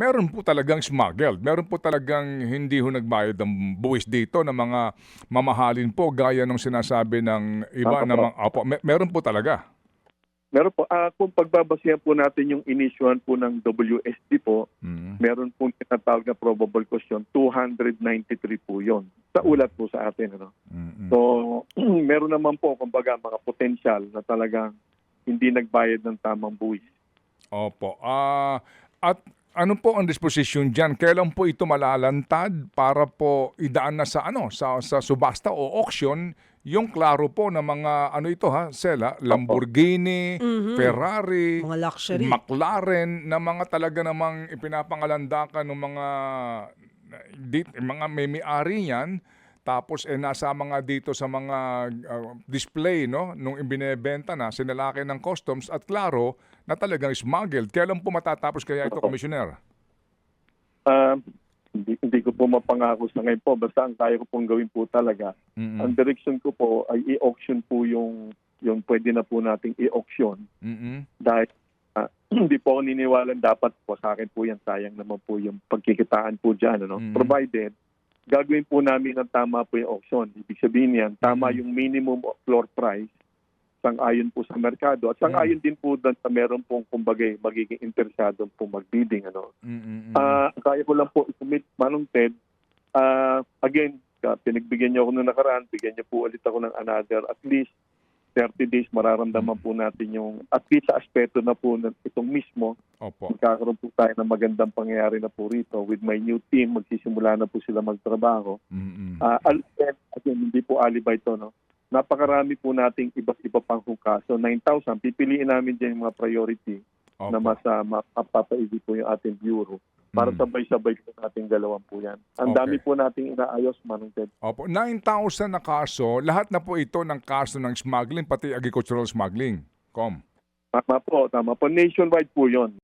meron po talagang smuggled. Meron po talagang hindi ho nagbayad ng buwis dito ng mga mamahalin po gaya ng sinasabi ng iba Tama na po. mga opo, meron po talaga. Meron po, kung pagbabasihan po natin yung inisyuhan po ng WSD po, Mm. meron pong tinatawag na probable cause yun, 293 po yun. Sa ulat po sa atin. Ano? Mm-mm. So, meron naman po, kumbaga, mga potensyal na talagang hindi nagbayad ng tamang buwis. Opo. At ano po ang disposisyon diyan? Kailan po ito malalantad para po idaan na sa sa subasta o auction yung klaro po na mga ano ito ha, Sela, Opo. Lamborghini, Mhm. Ferrari, Mga luxury. McLaren na mga talaga namang ipinapangalandakan ng mga may-ari niyan. Tapos nasa mga dito sa mga display no nung ibinebenta na sinalaki ng customs at klaro na talagang smuggled. Kailan po matatapos kaya ito, Opo. Commissioner? Ah, hindi ko po mapangako sa ngayon po. Basta ang kaya ko pong gawin po talaga. Mm-mm. Ang direction ko po ay i-auction po yung pwede na po nating i-auction. Mm-mm. Dahil hindi po ako niniwalang dapat po sa akin po yan. Sayang naman po yung pagkikitaan po dyan. Ano? Mm. Provided, gagawin po namin ng tama po yung auction. Ibig sabihin yan, tama yung minimum floor price sang-ayon po sa merkado. At sang-ayon din po doon sa meron pong kumbagay magiging interesado po mag-bidding. Ano? Mm-mm. Kaya ko lang po i-commit, Manong Ted. Again, pinagbigyan niyo ako nung nakaraan, bigyan niyo po ulit ako ng another at least 30 days mararamdaman po natin yung at least sa aspeto na po ng itong mismo. Opo. Magkakaroon po tayo ng magandang pangyayari na po rito. With my new team, magsisimula na po sila magtrabaho. Mm-mm. Again, hindi po alibay ito, no? Napakarami po nating iba't iba pang hukaso. 9,000, pipiliin namin dyan yung mga priority na Opo. mapapaigi po yung ating bureau. Para sabay-sabay po nating galawan po yan. Ang Okay. dami po nating inaayos, Manong Ted. Opo. 9,000 na kaso. Lahat na po ito ng kaso ng smuggling, pati agricultural smuggling. Tama po. Nationwide po yon.